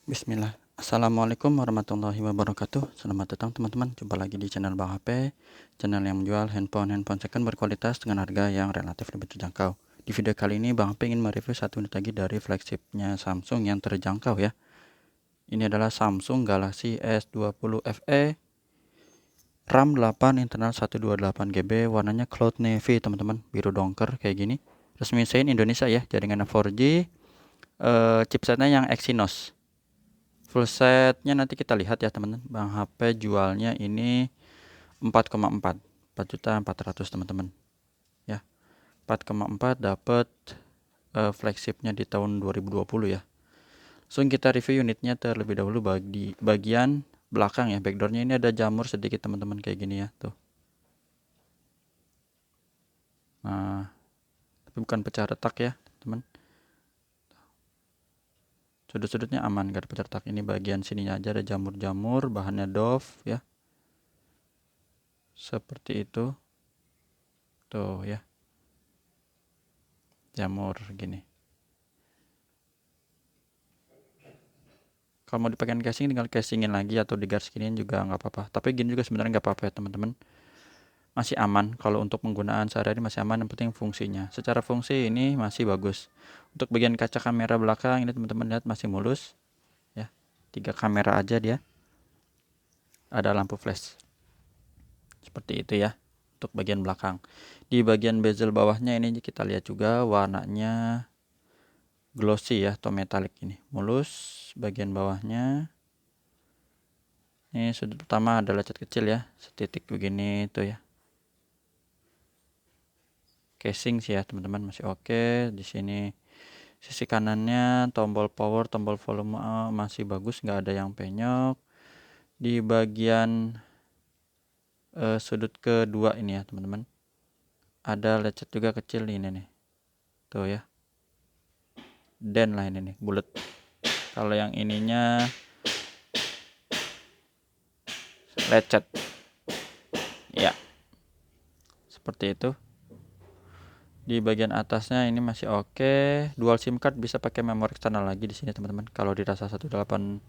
Bismillah. Assalamualaikum warahmatullahi wabarakatuh. Selamat datang teman-teman. Jumpa lagi di channel Bang HP, channel yang menjual handphone second berkualitas dengan harga yang relatif lebih terjangkau. Di video kali ini Bang HP ingin mereview satu unit lagi dari flagshipnya Samsung yang terjangkau ya. Ini adalah Samsung Galaxy S20 FE, RAM 8, internal 128 GB, warnanya Cloud Navy teman-teman, biru dongker kayak gini. Resmi Sein Indonesia ya, jaringan 4G, chipsetnya yang Exynos. Full setnya nanti kita lihat ya teman-teman. Bang HP jualnya ini 4,4 4.400.000 teman-teman ya. 4,4 dapat flagshipnya di tahun 2020 ya. Langsung kita review unitnya terlebih dahulu. Di bagian belakang ya, backdoornya ini ada jamur sedikit teman-teman kayak gini ya tuh. Nah, tapi bukan pecah retak ya teman. Sudut-sudutnya aman, gak ada pecah retak. Ini bagian sininya aja ada jamur-jamur, bahannya doff ya. Seperti itu tuh ya, jamur gini. Kalau mau dipakai casing tinggal casingin lagi atau digaskinin juga nggak apa-apa, tapi gini juga sebenarnya nggak apa-apa ya teman-teman, masih aman. Kalau untuk penggunaan sehari-hari masih aman, yang penting fungsinya. Secara fungsi ini masih bagus. Untuk bagian kaca kamera belakang ini teman-teman lihat masih mulus ya, 3 kamera aja dia, ada lampu flash seperti itu ya. Untuk bagian belakang, di bagian bezel bawahnya ini kita lihat juga warnanya glossy ya atau metalik, ini mulus. Bagian bawahnya ini sudut pertama ada lecet kecil ya, setitik begini itu ya. Casing sih ya teman-teman masih oke. Di sini sisi kanannya tombol power, tombol volume masih bagus, nggak ada yang penyok. Di bagian sudut kedua ini ya teman-teman, ada lecet juga kecil ini nih tuh ya, dan lain ini bulat. Kalau yang ininya lecet ya, seperti itu. Di bagian atasnya ini masih oke. Dual SIM card, bisa pakai memori eksternal lagi di sini teman-teman. Kalau dirasa 128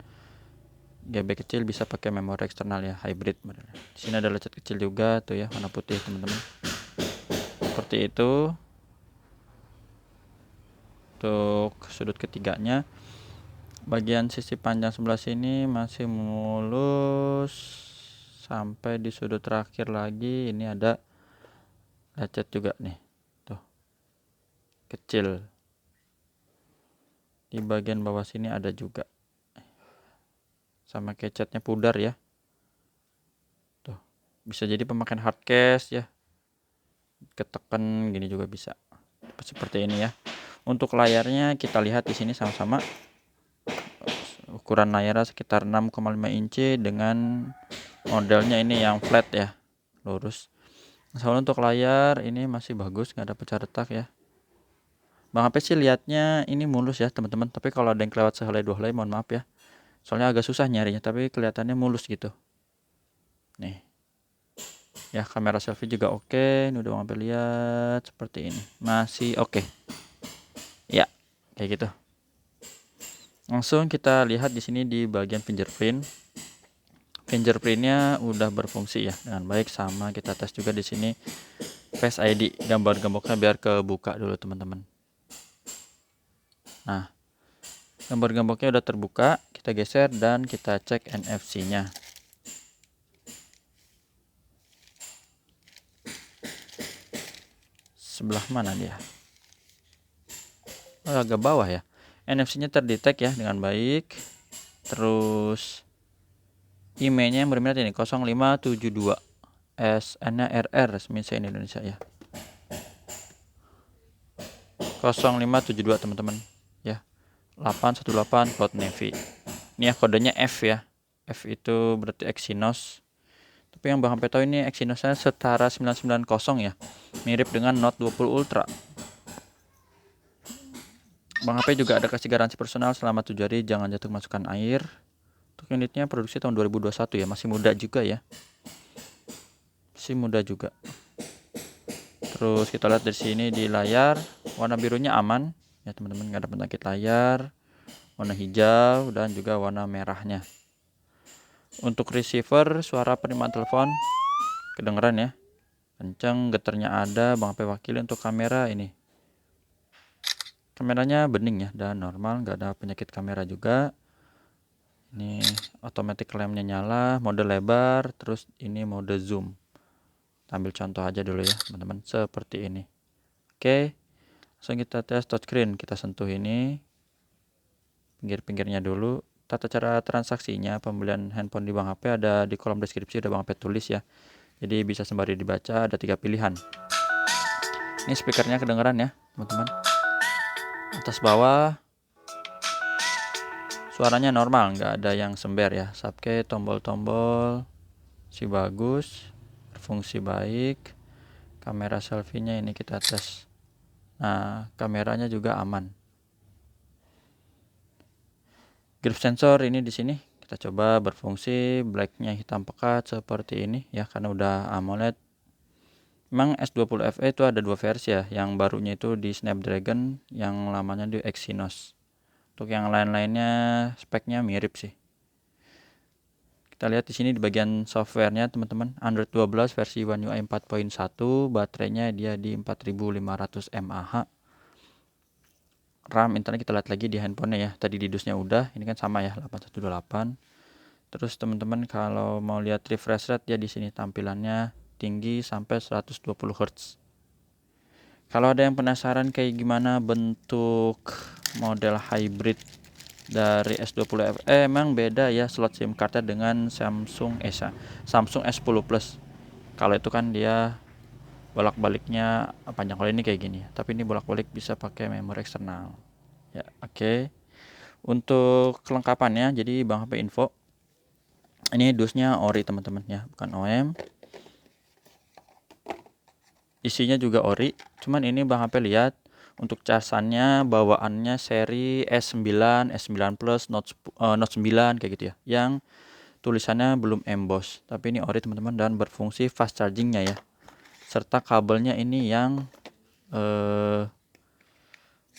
GB kecil bisa pakai memori eksternal ya, hybrid. Di sini ada lecet kecil juga tuh ya, warna putih teman-teman. Seperti itu. Untuk sudut ketiganya, bagian sisi panjang sebelah sini masih mulus sampai di sudut terakhir lagi. Ini ada lecet juga nih tuh, kecil. Di bagian bawah sini ada juga, sama kecetnya pudar ya tuh. Bisa jadi pemakaian hard case ya, ketekan gini juga bisa seperti ini ya. Untuk layarnya kita lihat di sini sama-sama, ukuran layarnya sekitar 6,5 inci dengan modelnya ini yang flat ya, lurus. Soalnya untuk layar ini masih bagus, nggak ada pecah retak ya. Bang HP sih lihatnya ini mulus ya teman-teman, tapi kalau ada yang kelewat sehelai dua helai mohon maaf ya, soalnya agak susah nyarinya, tapi kelihatannya mulus gitu nih ya. Kamera selfie juga oke. Ini udah Bang HP lihat, seperti ini masih oke ya, kayak gitu. Langsung kita lihat di sini di bagian fingerprint. Fingerprintnya udah berfungsi ya dengan baik, sama kita tes juga di sini Face ID. Gambar gemboknya biar kebuka dulu teman-teman. Nah, gambar gemboknya udah terbuka, kita geser dan kita cek NFC-nya. Sebelah mana dia? Oh, agak bawah ya. NFC-nya terdetek ya dengan baik. Terus IMEI-nya yang berminat ini 0572, SN-nya RR, resmi Sein Indonesia ya. 0572 teman-teman ya. 818 Cloud Navy. Ini ya kodenya F ya. F itu berarti Exynos. Tapi yang Bang HP tahu ini Exynosnya setara 990 ya. Mirip dengan Note 20 Ultra. Bang HP juga ada kasih garansi personal selama 7 hari, jangan jatuh masukkan air. Untuk unitnya produksi tahun 2021 ya, masih muda juga ya. Masih muda juga. Terus kita lihat dari sini di layar, warna birunya aman ya teman-teman, nggak ada penyakit layar. warna hijau dan juga warna merahnya. Untuk receiver, suara penerimaan telepon kedengeran ya, kenceng, getarnya ada. Bang HP wakili. Untuk kamera ini, kameranya bening ya dan normal, nggak ada penyakit kamera juga. Ini automatic lampnya nyala, mode lebar, terus ini mode zoom. Ambil contoh aja dulu ya teman-teman, seperti ini. Oke, langsung kita tes touchscreen. Kita sentuh ini pinggir-pinggirnya dulu. Tata cara transaksinya pembelian handphone di Bang HP ada di kolom deskripsi, udah Bang HP tulis ya. Jadi bisa sembari dibaca, ada 3 pilihan. Ini speakernya kedengeran ya teman-teman. Atas bawah suaranya normal, nggak ada yang sember ya. Subke, tombol-tombol si bagus, berfungsi baik. Kamera selfie-nya ini kita tes. Nah, kameranya juga aman. Grip sensor ini di sini kita coba berfungsi, blacknya hitam pekat seperti ini ya, karena udah AMOLED. Memang S20 FE itu ada 2 versi ya, yang barunya itu di Snapdragon, yang lamanya di Exynos. Untuk yang lain-lainnya speknya mirip sih. Kita lihat di sini di bagian softwarenya teman-teman, Android 12 versi One UI 4.1, baterainya dia di 4500 mAh. RAM internet kita lihat lagi di handphonenya ya. Tadi di dusnya udah, ini kan sama ya 8128. Terus teman-teman kalau mau lihat refresh rate ya, di sini tampilannya tinggi sampai 120 Hz. Kalau ada yang penasaran kayak gimana bentuk model hybrid dari S20 FE, emang beda ya slot SIM cardnya dengan Samsung S10 Plus. Kalau itu kan dia bolak-baliknya panjang, kalau ini kayak gini, tapi ini bolak-balik bisa pakai memori eksternal ya. Oke. Untuk kelengkapannya, jadi Bang HP info, ini dusnya ori teman-teman ya, bukan OEM. Isinya juga ori, cuman ini Bang HP lihat untuk casannya bawaannya seri S9, S9 Plus, Note 9 kayak gitu ya, yang tulisannya belum emboss, tapi ini ori teman-teman dan berfungsi fast chargingnya ya. Serta kabelnya ini yang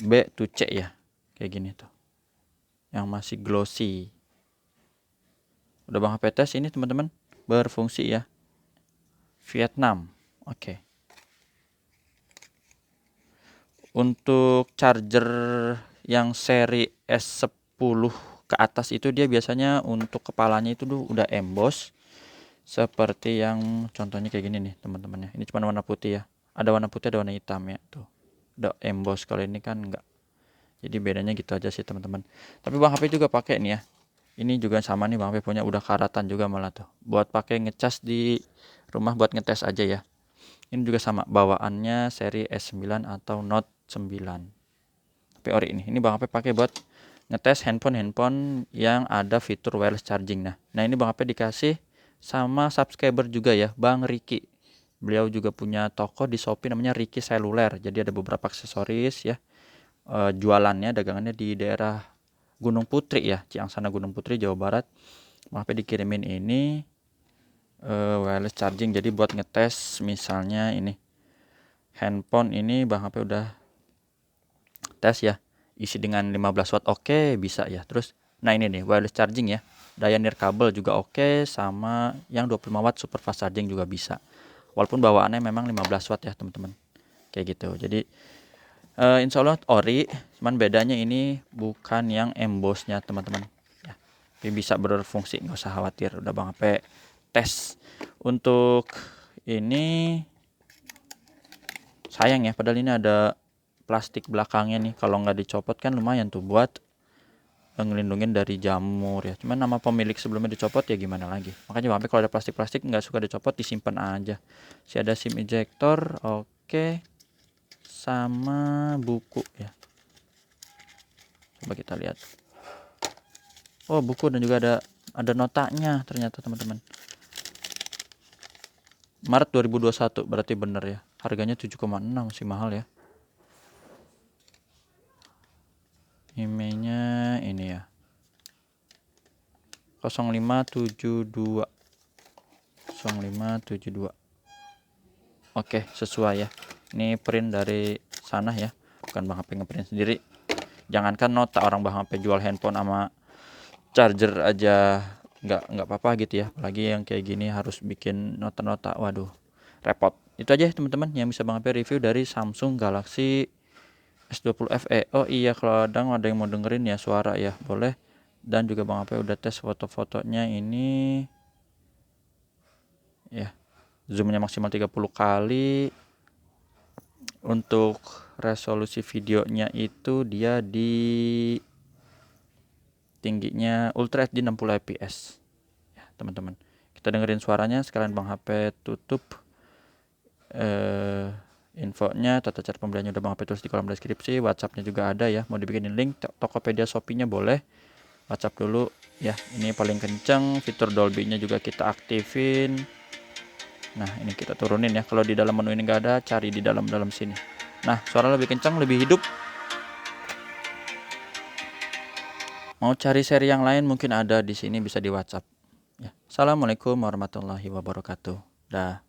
B to C ya, kayak gini tuh, yang masih glossy. Udah Bang HP tes ini teman-teman, berfungsi ya. Vietnam. Oke. Untuk charger yang seri S10 ke atas itu dia biasanya untuk kepalanya itu udah emboss, seperti yang contohnya kayak gini nih teman-teman ya. Ini cuma warna putih ya, ada warna putih ada warna hitam ya, tuh udah emboss. Kalau ini kan enggak, jadi bedanya gitu aja sih teman-teman. Tapi Bang HP juga pakai nih ya, ini juga sama nih Bang HP punya, udah karatan juga malah tuh, buat pakai ngecas di rumah buat ngetes aja ya. Ini juga sama, bawaannya seri S9 atau Note 9. Tapi ori ini Bang HP pakai buat ngetes handphone yang ada fitur wireless charging. Nah ini Bang HP dikasih sama subscriber juga ya, Bang Riki. Beliau juga punya toko di Shopee namanya Riki Seluler. Jadi ada beberapa aksesoris ya, jualannya, dagangannya di daerah Gunung Putri ya, Ciangsana Gunung Putri, Jawa Barat. Bang HP dikirimin ini wireless charging, jadi buat ngetes misalnya ini handphone ini Bang HP udah tes ya, isi dengan 15 watt oke, bisa ya. Terus nah ini nih wireless charging ya, daya nirkabel juga oke, sama yang 25 watt super fast charging juga bisa, walaupun bawaannya memang 15 watt ya teman-teman, kayak gitu. Jadi insya Allah ori, cuman bedanya ini bukan yang embossnya teman-teman ya, tapi bisa berfungsi, nggak usah khawatir, udah Bang HP tes. Untuk ini sayang ya, padahal ini ada plastik belakangnya nih, kalau nggak dicopot kan lumayan tuh buat ngelindungin dari jamur ya. Cuman nama pemilik sebelumnya dicopot ya gimana lagi, makanya Bang HP kalau ada plastik-plastik nggak suka dicopot, disimpan aja. Si ada SIM ejector oke, sama buku ya. Coba kita lihat. Oh buku, dan juga ada notanya ternyata teman-teman. Maret 2021 berarti bener ya. Harganya 7,6, masih mahal ya. Emailnya ini ya, 0572 0572. Oke, sesuai ya. Ini print dari sana ya, bukan Bang HP ngeprint sendiri. Jangankan nota, orang Bang HP jual handphone sama charger aja nggak apa-apa gitu ya, apalagi yang kayak gini harus bikin nota-nota, waduh repot. Itu aja teman-teman yang bisa Bang HP review dari Samsung Galaxy S20 FE. Oh iya, kalau ada yang mau dengerin ya suara ya boleh. Dan juga Bang HP udah tes foto-fotonya ini ya, zoomnya maksimal 30 kali. Untuk resolusi videonya itu dia di tingginya Ultra HD 60 fps ya teman-teman. Kita dengerin suaranya sekalian Bang HP tutup. Infonya, tata cara pembeliannya udah Bang HP tulis di kolom deskripsi. WhatsAppnya juga ada ya, mau dibikinin link. Tokopedia, Shopee-nya boleh. WhatsApp dulu ya. Ini paling kenceng, fitur Dolby-nya juga kita aktifin. Nah ini kita turunin ya, kalau di dalam menu ini nggak ada, cari di dalam sini. Nah suara lebih kencang, lebih hidup. Mau cari seri yang lain mungkin ada di sini, bisa di WhatsApp ya. Assalamualaikum warahmatullahi wabarakatuh. Dah.